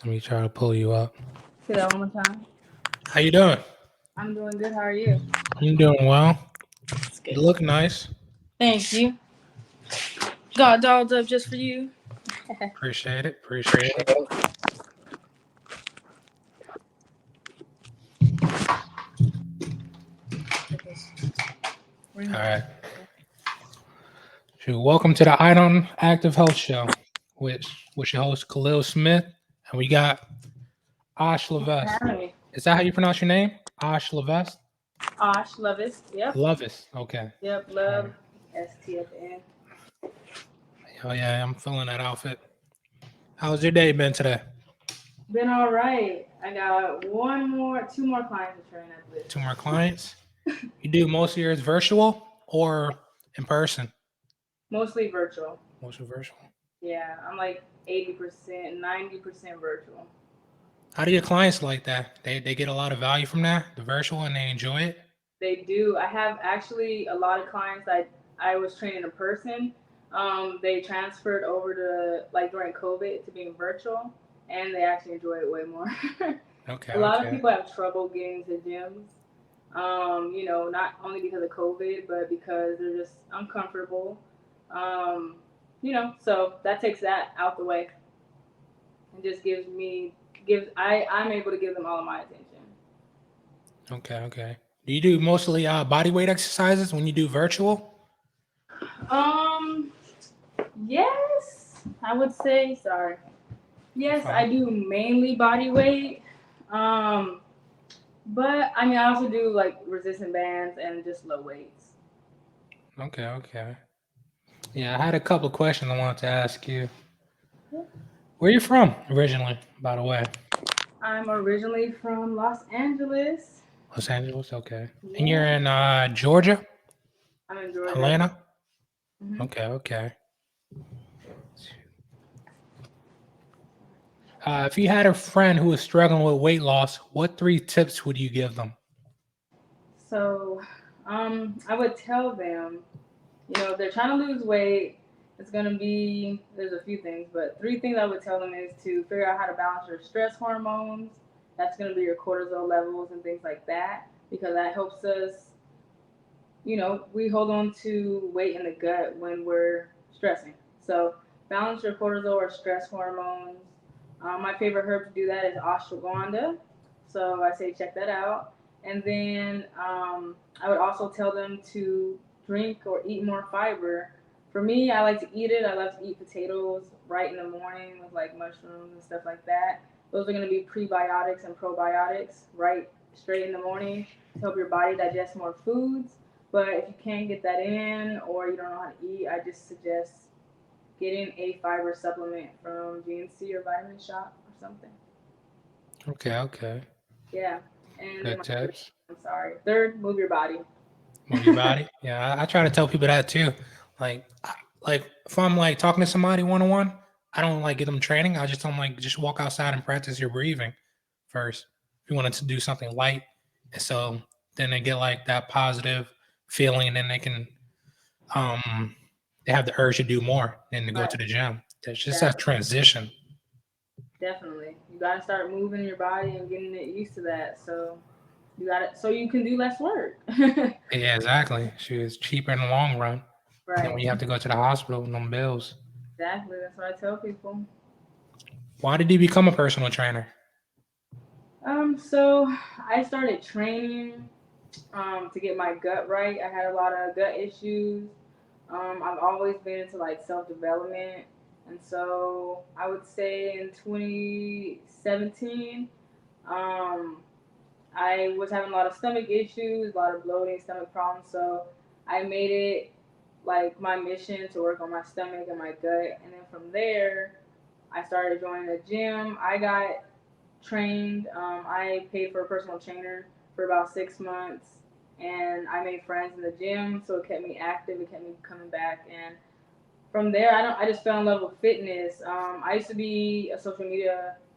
Let me try to pull you up. Say that one more time. How you doing? I'm doing good. How are you? I'm doing well. That's You good. look nice. Thank you. Got dolled up just for you. Appreciate it. Appreciate it. All right. So welcome to the IDON Active Health Show, which your host Khalil Smith, and we got Osh Lovest. Having Is that how you pronounce your name? Osh Lovest? Osh Lovest. Yep. Lovest. Okay. Yep. All Love. right. ST at the end. Oh yeah, I'm feeling that outfit. How's your day been today? Been all right. I got two more clients to train after this. Two more clients. You do most of yours virtual or in person? Mostly virtual. Mostly virtual. Yeah, I'm like 80%, 90% virtual. How do your clients like that? They get a lot of value from that, the virtual, and they enjoy it. They do. I have actually a lot of clients that I was training in person. They transferred over to like during COVID to being virtual, and they actually enjoy it way more. Okay, A lot of okay, people have trouble getting to gyms. Not only because of COVID, but because they're just uncomfortable. Um, so that takes that out the way and just gives I'm able to give them all of my attention. okay, okay. Do you do mostly body weight exercises when you do virtual? Um, yes, I would say. Sorry. You're Yes, fine. I do mainly body weight. Um, but I mean, I also do like resistant bands and just low weights. Okay, okay. Yeah, I had a couple of questions I wanted to ask you. Where you from originally, by the way? I'm originally from Los Angeles. Los Angeles. Okay. And you're Yeah, in Georgia, I'm in Georgia. Atlanta. Hmm. Okay, okay. If you had a friend who was struggling with weight loss, what three tips would you give them? So, I would tell them, if they're trying to lose weight, it's gonna be there's a few things, but three things I would tell them is to figure out how to balance your stress hormones. That's gonna be your cortisol levels and things like that, because that helps us. We hold on to weight in the gut when we're stressing. So balance your cortisol or stress hormones. My favorite herb to do that is ashwagandha. So I say check that out. And then I would also tell them to drink or eat more fiber. For me, I like to eat it. I love to eat potatoes right in the morning with like mushrooms and stuff like that. Those are going to be prebiotics and probiotics right straight in the morning to help your body digest more foods. But if you can't get that in or you don't know how to eat, I just suggest getting a fiber supplement from GNC or Vitamin Shop or something. Okay, okay. Yeah. And then Good tips. I'm sorry. Third, move your body. Move your body. Yeah, I try to tell people that too. Like, like if I'm like talking to somebody one on one, I don't like get them training. I just don't like just walk outside and practice your breathing first. If you wanted to do something light, and so then they get like that positive feeling, and then um they have the urge to do more than to go Right. to the gym. There's just that Exactly. transition. Definitely. You got to start moving your body and getting it used to that. So you got it so you can do less work. Yeah, exactly. She is cheaper in the long run than when Right. you have to go to the hospital with them bills. Exactly. That's what I tell people. Why did you become a personal trainer? So I started training to get my gut right. I had a lot of gut issues. I've always been into like self development, and so I would say in 2017, um, I was having a lot of stomach issues, a lot of bloating, stomach problems. So I made it like my mission to work on my stomach and my gut, and then from there, I started joining the gym. I got trained. I paid for a personal trainer for about 6 months, and I made friends in the gym, so it kept me active. It kept me coming back, and from there, I don't. I just fell in love with fitness. I used to be a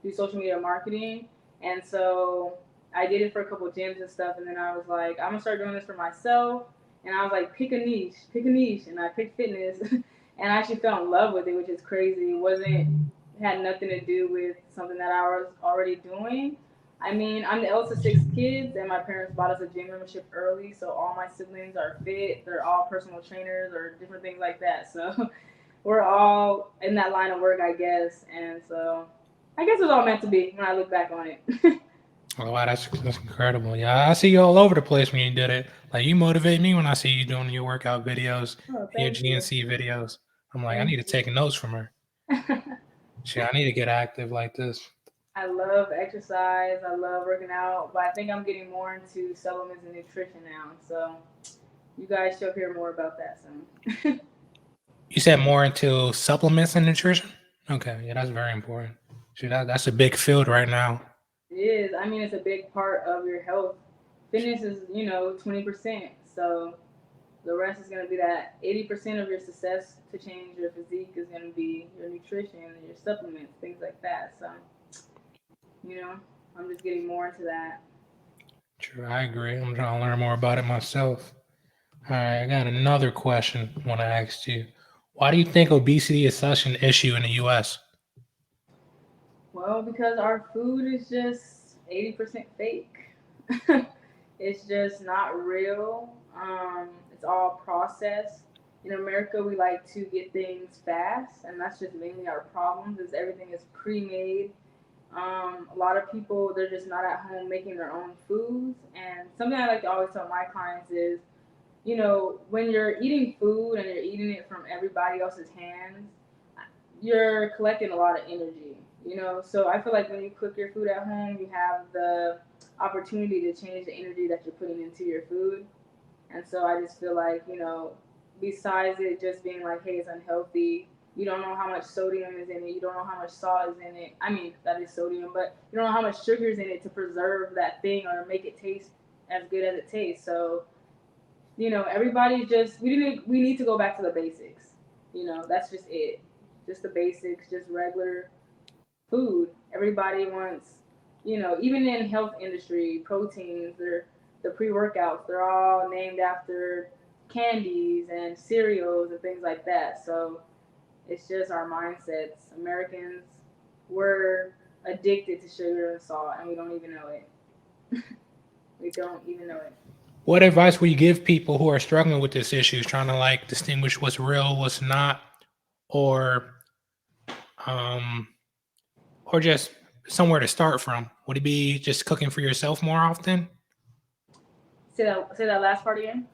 do social media marketing, and so I did it for a couple of gyms and stuff, and then I was like, I'm gonna start doing this for myself. And I was like, pick a niche, and I picked fitness, and I actually fell in love with it, which is crazy. It had nothing to do with something that I was already doing. I mean, I'm the eldest of six kids, and my parents bought us a gym membership early, so all my siblings are fit. They're all personal trainers or different things like that. So we're all in that line of work, I guess. And so I guess it was all meant to be when I look back on it. Oh, wow, that's incredible. Yeah, I see you all over the place when you did it. Like you motivate me when I see you doing your workout videos Oh, and your thank you. GNC videos. I'm like, I Thank need to take notes from her. you. Shit, I need to get active like this. I love exercise. I love working out, but I think I'm getting more into supplements and nutrition now. So you guys shall hear more about that soon. You said more into supplements and nutrition? Okay, yeah, that's very important. Shit, that's a big field right now. It is. I mean, it's a big part of your health. Fitness is, 20%. So the rest is going to be that 80% of your success to change your physique is going to be your nutrition and your supplements, things like that. So, you know, I'm just getting more into that. True, I agree. I'm trying to learn more about it myself. All right, I got another question I want to ask you. Why do you think obesity is such an issue in the US? Well, because our food is just 80% fake. It's just not real. It's all processed. In America, we like to get things fast, and that's just mainly our problems. Is everything is pre-made. A lot of people they're just not at home making their own foods. And something I like to always tell my clients is, when you're eating food and you're eating it from everybody else's hands, you're collecting a lot of energy. So I feel like when you cook your food at home, you have the opportunity to change the energy that you're putting into your food. And so I just feel like, besides it just being like, hey, it's unhealthy, you don't know how much sodium is in it, you don't know how much salt is in it. I mean, that is sodium, but you don't know how much sugar is in it to preserve that thing or make it taste as good as it tastes. So, everybody just we need to go back to the basics. That's just it. Just the basics, just regular food. Everybody wants, even in health industry, proteins, the pre-workouts, they're all named after candies and cereals and things like that. So it's just our mindsets. Americans, we're addicted to sugar and salt, and we don't even know it. We don't even know it. What advice would you give people who are struggling with this issue, trying to like distinguish what's real, what's not, or um, or just somewhere to start from? Would it be just cooking for yourself more often? Say that last part again.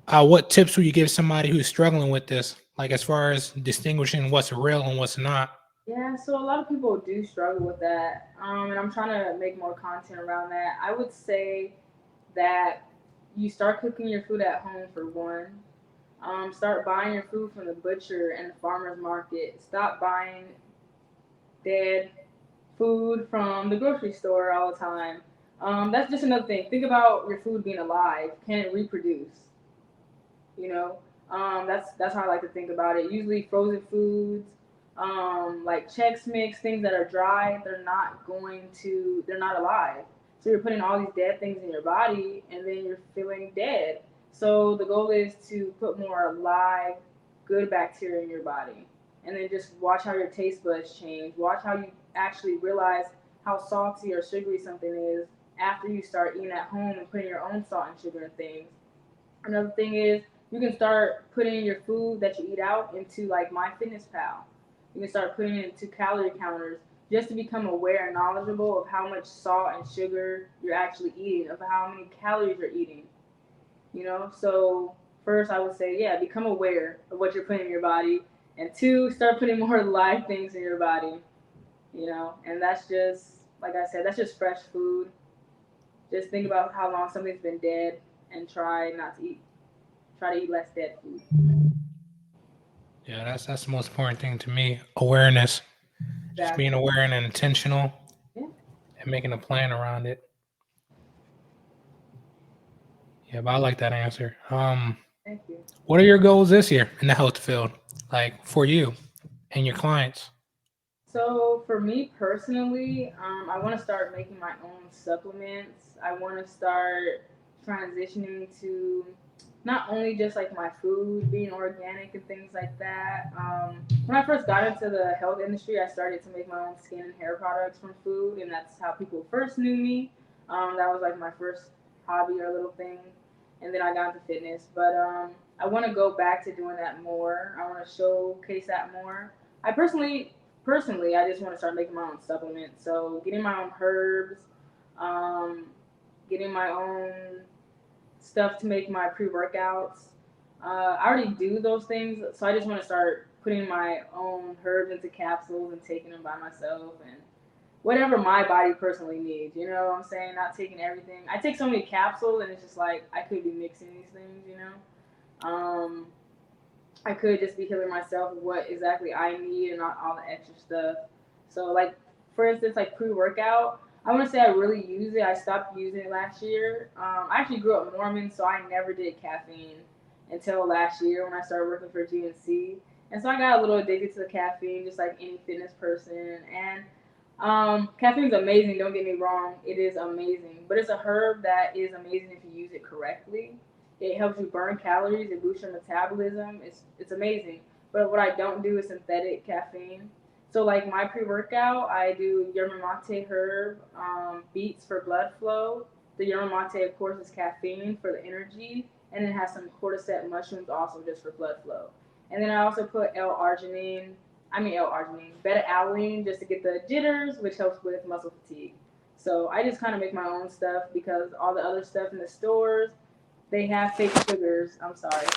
What tips would you give somebody who's struggling with this, like as far as distinguishing what's real and what's not? Yeah, so a lot of people do struggle with that, and I'm trying to make more content around that. I would say that you start cooking your food at home for one. Start buying your food from the butcher and the farmer's market. Stop buying dead food from the grocery store all the time. That's just another thing. Think about your food being alive. Can it reproduce? You know, that's how I like to think about it. Usually, frozen foods, like Chex Mix, things that are dry, they're not alive. So you're putting all these dead things in your body, and then you're feeling dead. So the goal is to put more live, good bacteria in your body, and then just watch how your taste buds change. Watch how you actually realize how salty or sugary something is after you start eating at home and putting your own salt and sugar and things. Another thing is you can start putting your food that you eat out into like MyFitnessPal. You can start putting it into calorie counters just to become aware and knowledgeable of how much salt and sugar you're actually eating, of how many calories you're eating. So first I would say, yeah, become aware of what you're putting in your body, and two, start putting more live things in your body. And that's just like I said, that's just fresh food. Just think about how long something's been dead and try to eat less dead food. Yeah, that's the most important thing to me. Awareness, just being Exactly. aware and intentional, Yeah. and making a plan around it. Yeah, but I like that answer. Thank you. What are your goals this year in the health field, like for you and your clients? So for me personally, I want to start making my own supplements. I want to start transitioning to not only just like my food being organic and things like that. I want when I first got into the health industry, I started to make my own skin and hair products from food, and that's how people first knew me. That was like my first hobby or little thing, and then I got into fitness. But I want to go back to doing that more. I want to showcase that more. I personally, I just want to start making my own supplements. So getting my own herbs, um, getting my own stuff to make my pre workouts. I already do those things, so I just want to start putting my own herbs into capsules and taking them by myself and whatever my body personally needs. You know what I'm saying? Not taking everything. I take so many capsules, and it's just like I could be mixing these things. You know, I could just be healing myself with what exactly I need and not all the extra stuff. So, like for instance, like pre workout. I want to say I really use it. I stopped using it last year. I actually grew up Mormon, so I never did caffeine until last year when I started working for GNC. And so I got a little addicted to the caffeine, just like any fitness person. And caffeine's amazing. Don't get me wrong; it is amazing. But it's a herb that is amazing if you use it correctly. It helps you burn calories. It boosts your metabolism. It's amazing. But what I don't do is synthetic caffeine. So like my pre workout, I do yerba mate herb, beets for blood flow. The yerba mate, of course, is caffeine for the energy, and it has some cordyceps mushrooms also just for blood flow. And then I also put L-arginine, beta alanine just to get the jitters, which helps with muscle fatigue. So I just kind of make my own stuff because all the other stuff in the stores, they have fake sugars. I'm sorry.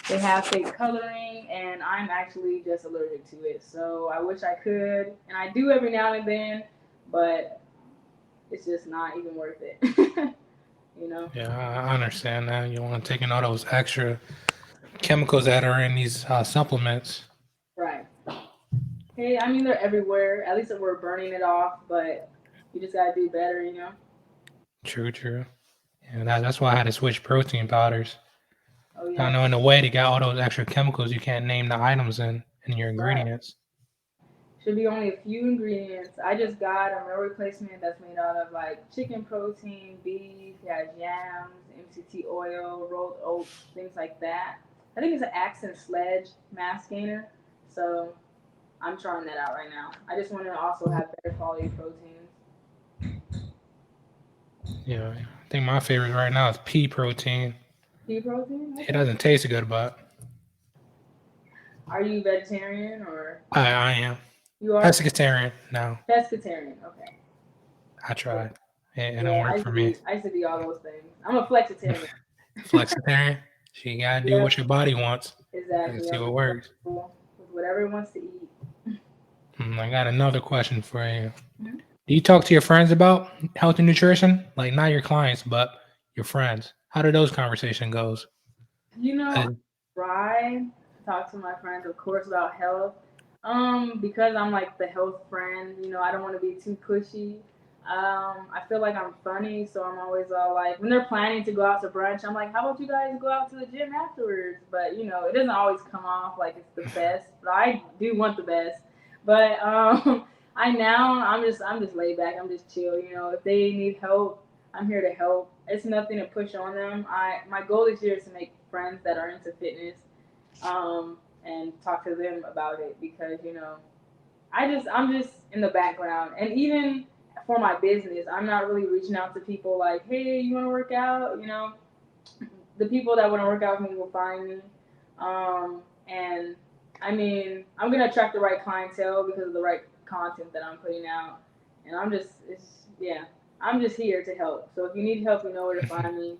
They have fake coloring, and I'm actually just allergic to it. So I wish I could, and I do every now and then, but it's just not even worth it. you know? Yeah, I understand that. You want to take in all those extra chemicals that are in these supplements. Right. Hey, I mean, they're everywhere. At least we're burning it off, but you just gotta do better, you know? True, true. And that's why I had to switch protein powders. Oh, I yeah. know in a way they got all those extra chemicals you can't name the items in your Right. ingredients. Should be only a few ingredients. I just got a meal replacement that's made out of like chicken protein, beef, yeah, yams, MCT oil, rolled oats, things like that. I think it's an Accent Sledge mass gainer. So I'm trying that out right now. I just want to also have better quality proteins. Yeah, I think my favorite right now is pea protein. Pea protein? It Okay. doesn't taste good, but Are you vegetarian or I am you are pescatarian now. pescatarian? Okay. I Yeah. tried. It don't Yeah, work for me. I used to be all those things. I'm a flexitarian. Flexitarian. So you gotta do Yep, what your body wants and exactly. see I'm what just works. flexible with whatever it wants to eat. I got another question for you. Mhm. Do you talk to your friends about health and nutrition? Like not your clients, but your friends. How do those conversation goes? You know, I Uh, try to talk to my friends, of course, about health. Because I'm like the health friend, I don't want to be too pushy. I feel like I'm funny, so I'm always all like, when they're planning to go out to brunch, I'm like, how about you guys go out to the gym afterwards? But it doesn't always come off like it's the best. But I do want the best. But I'm just laid back. I'm just chill. If they need help, I'm here to help. It's nothing to push on them. My goal this year is to make friends that are into fitness, and talk to them about it because I'm just in the background, and even for my business, I'm not really reaching out to people like, hey, you want to work out? The people that want to work out with me will find me, and I mean, I'm gonna attract the right clientele because of the right content that I'm putting out, and I'm just here to help. So if you need help, you know where to find me.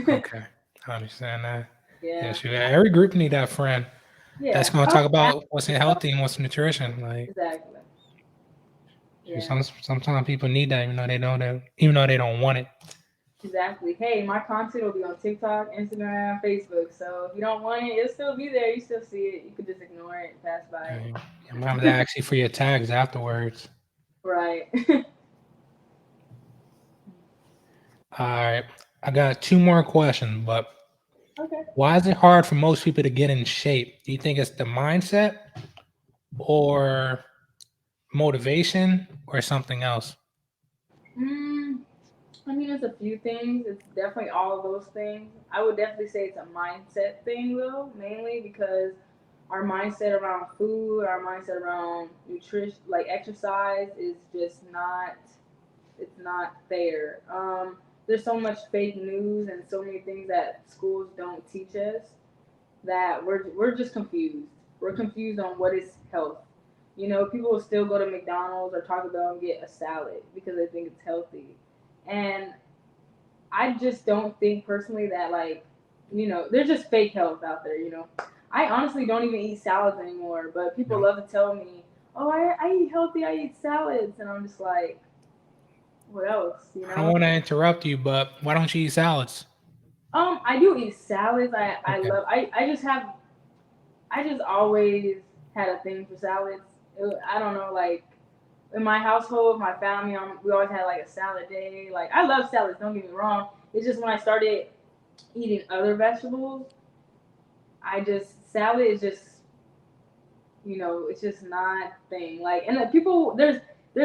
okay, I understand that. Yeah, Yes, every group need that friend that's yeah. going to Oh, talk about what's healthy and what's nutrition. Like exactly. Yeah, sometimes people need that, even though they don't want it. exactly. Hey, my content will be on TikTok, Instagram, Facebook. So if you don't want it, it'll still be there. You still see it. You could just ignore it, pass by Right. I'm having to ask you for your tags afterwards. it. Right. All right, I got two more questions, but Okay. why is it hard for most people to get in shape? Do you think it's the mindset or motivation or something else? Mm, I mean, it's a few things. It's definitely all of those things. I would definitely say it's a mindset thing, though, mainly because our mindset around food, our mindset around nutrition, like exercise, is just not. It's not fair. There's so much fake news and so many things that schools don't teach us that we're just confused. We're confused on what is health. You know, people will still go to McDonald's or Taco Bell and get a salad because they think it's healthy. And I just don't think personally that, like, there's just fake health out there, I honestly don't even eat salads anymore, but people No. love to tell me, "Oh, I eat healthy, I eat salads." And I'm just like, "What else, I don't want to interrupt you, but why don't you eat salads? I do eat salads. I Okay. love I just always had a thing for salads. I don't know, like, in my household, my family, we always had like a salad day. Like, I love salads. Don't get me wrong. It's just when I started eating other vegetables, I just salad is just it's just not thing. Like, and people, there's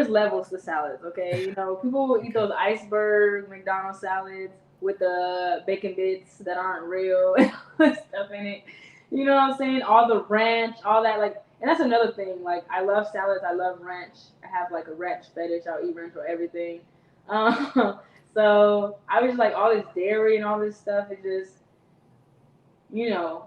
levels to salads. Okay, people will eat Okay. those iceberg McDonald's salads with the bacon bits that aren't real and all that stuff in it. You know what I'm saying? All the ranch, all that, like, and that's another thing. Like, I love salads. I love ranch. I have like a ranch fetish. I'll eat ranch or everything. Um, so I was just like, all this dairy and all this stuff. It just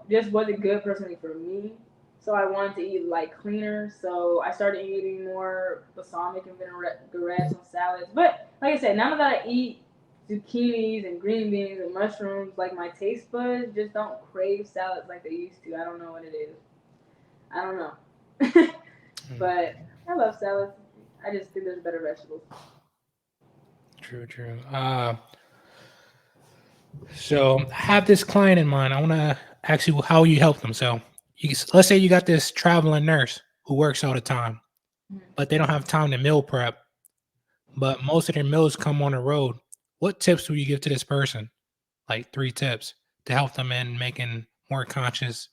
just wasn't good personally for me. So I wanted to eat like cleaner. So I started eating more balsamic and vinaigrettes on salads. But like I said, now that I eat zucchinis and green beans and mushrooms, like, my taste buds just don't crave salads like they used to. I don't know what it is. I don't know. Mm, But I love salads. I just think there's better vegetables. true, true. So I have this client in mind. I want to ask you how you help them. So let's say you got this traveling nurse who works all the time, but they don't have time to meal prep. But most of their meals come on the road. What tips would you give to this person? Like 3 tips to help them in making more conscious,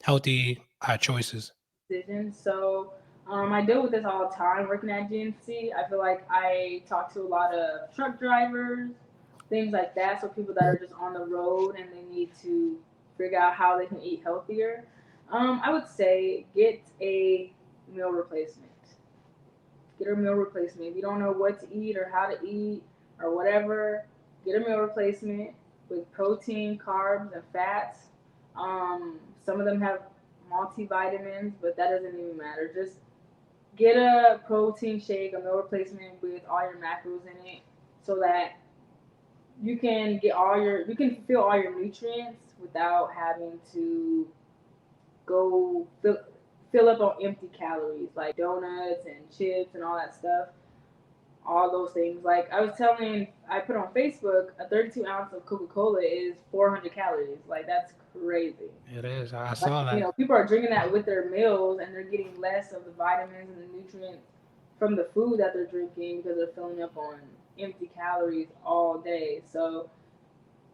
healthy choices. Decisions. So I deal with this all the time working at GNC. I feel like I talk to a lot of truck drivers, things like that. So people that are just on the road and they need to figure out how they can eat healthier. I would say get a meal replacement. Get a meal replacement. If you don't know what to eat or how to eat or whatever, get a meal replacement with protein, carbs, and fats. Some of them have multivitamins, but that doesn't even matter. Just get a protein shake, a meal replacement with all your macros in it, so that you can fulfill all your nutrients without having to go fill up on empty calories like donuts and chips and all that stuff, all those things. Like, I put on Facebook, a 32 ounce of Coca Cola is 400 calories. Like, that's crazy. It is. I Like, saw that. people are drinking that with their meals and they're getting less of the vitamins and the nutrients from the food that they're drinking because they're filling up on empty calories all day. So,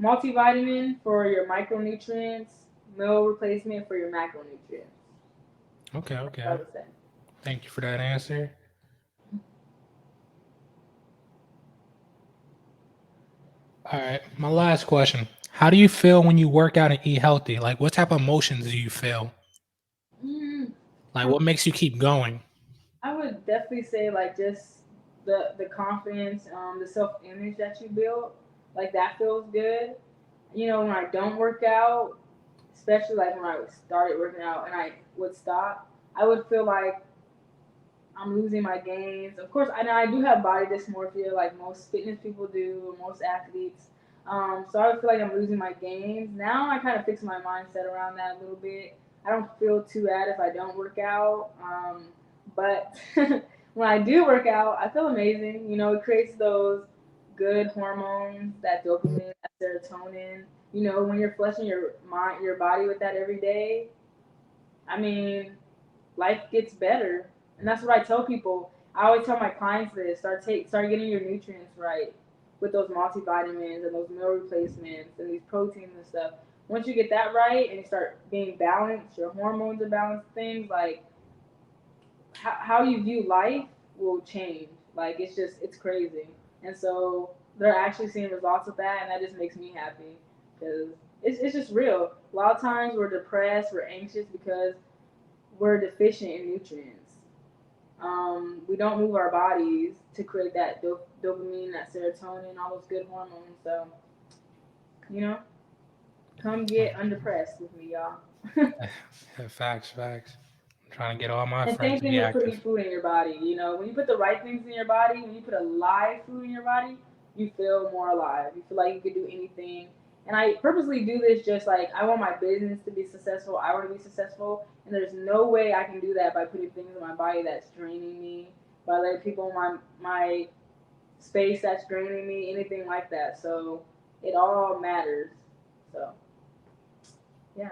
multivitamin for your micronutrients, meal replacement for your macronutrients. Okay, That's what I okay. would say. Thank you for that answer. All right, my last question. How do you feel when you work out and eat healthy? Like, what type of emotions do you feel? Mm, Like, for what makes you keep going? I would definitely say, like, just the confidence, the self image that you build, like, that feels good. When I don't work out, especially like when I started working out and I would stop, I would feel like I'm losing my gains. Of course, I do have body dysmorphia, like most fitness people do, most athletes. So I would feel like I'm losing my gains. Now I kind of fix my mindset around that a little bit. I don't feel too bad if I don't work out. But when I do work out, I feel amazing. It creates those good hormones, that dopamine, that serotonin. When you're flushing your body with that every day, I mean, life gets better. And that's what I tell people. I always tell my clients this: start getting your nutrients right with those multivitamins and those meal replacements and these proteins and stuff. Once you get that right and you start being balanced, your hormones are balanced, things like how you view life will change. Like, it's crazy. And so they're actually seeing results of that, and that just makes me happy because it's just real. A lot of times we're depressed, we're anxious because we're deficient in nutrients. We don't move our bodies to create that dopamine, that serotonin, all those good hormones. So, you know, come get undepressed with me, y'all. Facts, facts. I'm trying to get all my And friends same to thing be with putting active. food in your body. You know, when you put the right things in your body, when you put a live food in your body, you feel more alive. You feel like you could do anything. And I purposely do this just like I want my business to be successful. I want to be successful. And there's no way I can do that by putting things in my body that's draining me, by letting people in my space that's draining me, anything like that. So it all matters. So, yeah.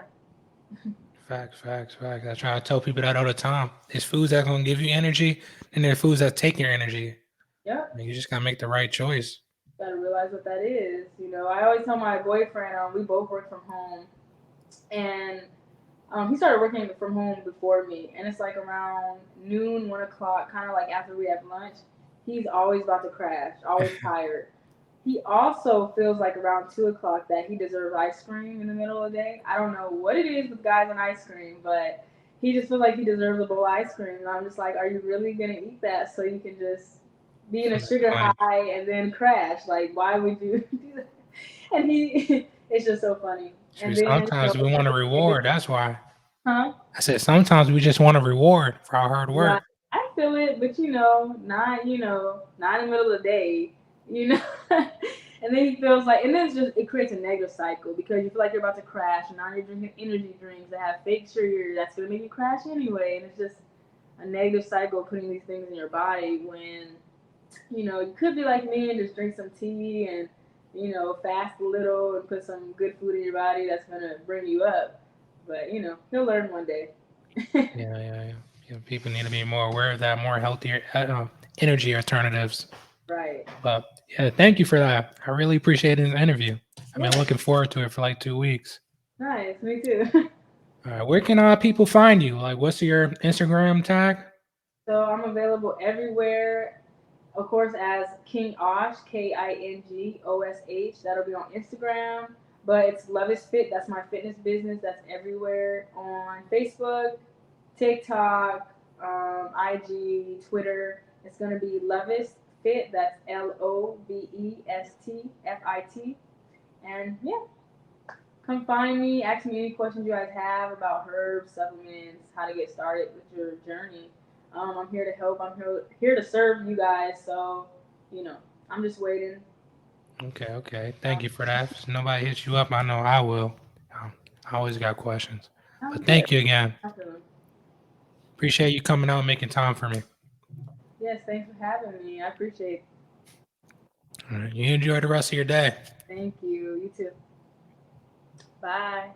Facts, facts, facts. I try to tell people that all the time. There's foods that gonna give you energy, and there's foods that take your energy. Yep. You just gotta make the right choice. Gotta realize what that is. You know, I always tell my boyfriend, we both work from home, and he started working from home before me, and it's like around noon, 1 o'clock, kind of like after we have lunch. He's always about to crash, always tired. He also feels like around 2 o'clock that he deserves ice cream in the middle of the day. I don't know what it is with guys and ice cream, but he just feels like he deserves a bowl of ice cream. And I'm just like, are you really gonna eat that so you can just be in a That's sugar funny. high and then crash? Like, why would you do that? And he, it's just so funny. And then, Sometimes we want a reward. That's why. huh? I said sometimes we just want a reward for our hard Right. work. I feel it, but not in the middle of the day, you know. And then he feels like, and then it creates a negative cycle because you feel like you're about to crash, and now you're drinking energy drinks that have fake sugar that's gonna make you crash anyway, and it's just a negative cycle putting these things in your body when you could be like me and just drink some tea and fast a little and put some good food in your body that's gonna bring you up. But he'll learn one day. Yeah, yeah, yeah. People need to be more aware of that, more healthier energy alternatives. Right. But yeah, thank you for that. I really appreciate this interview. I've been Yeah. looking forward to it for like 2 weeks. Nice. Me too. All right, where can people find you? Like, what's your Instagram tag? So I'm available everywhere, of course, as King Osh, KINGOSH. That'll be on Instagram. But it's Lovest Fit. That's my fitness business. That's everywhere on Facebook, TikTok, IG, Twitter. It's going to be Lovest Fit. That's LOVESTFIT. And yeah, come find me. Ask me any questions you guys have about herbs, supplements, how to get started with your journey. I'm here to help. I'm here to serve you guys. So, you know, I'm just waiting. Okay, okay. Thank you for that. If nobody hits you up, I know I will. Um, I always got questions. Sounds But good. thank you again. Awesome. Appreciate you coming out and making time for me. Yes, thanks for having me. I appreciate it. All right, you enjoy the rest of your day. Thank you. You too. Bye.